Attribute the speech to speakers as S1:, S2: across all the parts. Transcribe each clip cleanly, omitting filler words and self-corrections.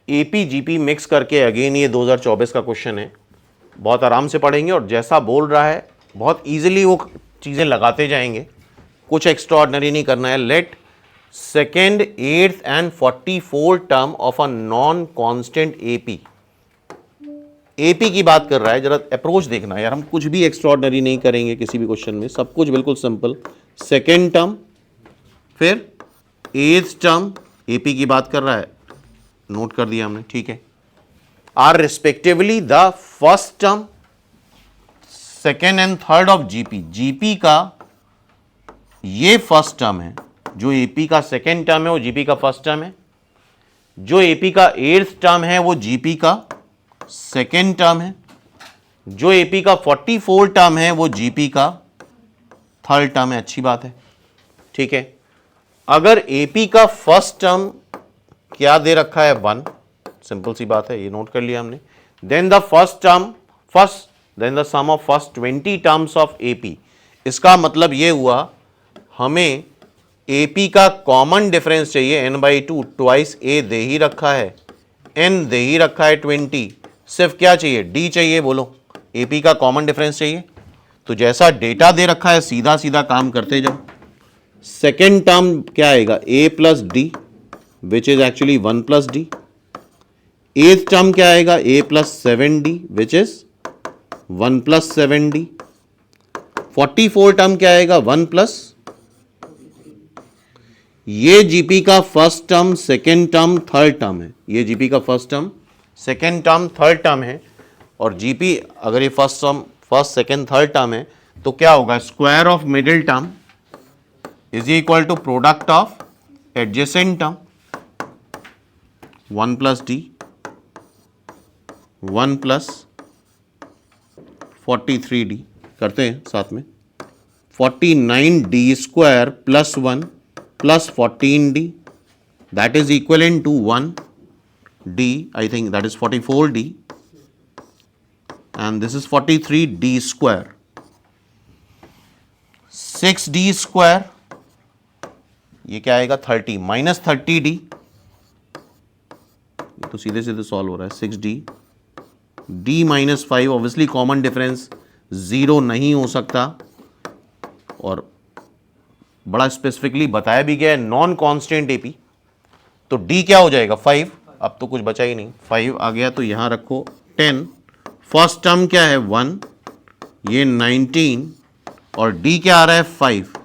S1: AP GP mix करके, again ये 2024 का क्वेश्चन है, बहुत आराम से पढ़ेंगे और जैसा बोल रहा है बहुत इजीली वो चीज़ें लगाते जाएंगे, कुछ एक्स्ट्रा ऑर्डिनरी नहीं करना है। Let second, eighth and 44 term of a non constant AP. AP की बात कर रहा है, जरा अप्रोच देखना यार, हम कुछ भी एक्स्ट्रा ऑर्डिनरी नहीं करेंगे किसी भी क्वेश्चन में, सब कुछ बिल्कुल सिंपल। सेकेंड टर्म, फिर एट्थ टर्म, एपी की बात कर रहा है, नोट कर दिया हमने, ठीक है। Are respectively the first term, second and third of GP. GP का ये फर्स्ट टर्म है, जो एपी का सेकेंड टर्म है वो जीपी का फर्स्ट टर्म है, जो एपी का एट्थ टर्म है वो जीपी का सेकेंड टर्म है, जो एपी का 44 टर्म है वो जीपी का थर्ड टर्म है। अच्छी बात है, ठीक है। अगर एपी का फर्स्ट टर्म क्या दे रखा है 1, सिंपल सी बात है, ये नोट कर लिया हमने। Then the first term then the sum of first 20 terms of AP. इसका मतलब ये हुआ हमें एपी का कॉमन डिफरेंस चाहिए n/2, ट्वाइस ए दे ही रखा है, n दे ही रखा है 20, सिर्फ क्या चाहिए, d चाहिए। बोलो, एपी का कॉमन डिफरेंस चाहिए। तो जैसा डेटा दे रखा है सीधा सीधा काम करते जाओ। सेकेंड टर्म क्या आएगा, a plus D, which is actually 1 plus D. Th term क्या आएगा, a plus 7d, which is 1 plus 7d। 44 term क्या आएगा, 1 प्लस, ये जीपी का first term, second term, third term है। ये जीपी का first term, second term, third term है। और जीपी अगर ये first term, first second third term है तो क्या होगा, square of middle term is equal to product of adjacent term, 1 plus D, 1 plus 43d। करते हैं साथ में, 49d square plus 1 plus 14d, that is equivalent to 1d, I think that is 44d, and this is 43d square, 6d square, ये क्या आएगा 30 minus 30d, ये तो सीधे सीधे सॉल्व हो रहा है। 6d, d minus 5, obviously common difference 0 नहीं हो सकता, और बड़ा स्पेसिफिकली बताया भी गया है नॉन कांस्टेंट एपी। तो डी क्या हो जाएगा 5, अब तो कुछ बचा ही नहीं, 5 आ गया तो यहां रखो 10। फर्स्ट टर्म क्या है 1, ये 19, और डी क्या आ रहा है 5,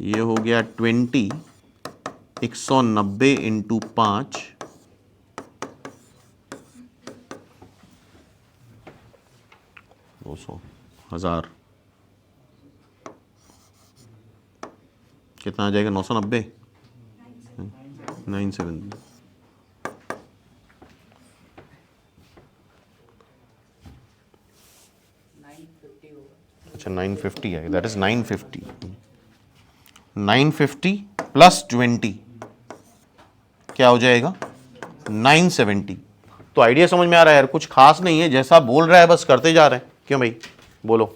S1: ये हो गया 20, 190 इंटू 5, 200, 1000, कितना आ जाएगा 990, 970। अच्छा 950 है, दैट इज 950, 950 प्लस 20 क्या हो जाएगा 970। तो आइडिया समझ में आ रहा है यार, कुछ खास नहीं है, जैसा बोल रहा है बस करते जा रहे हैं। क्यों भाई, बोलो।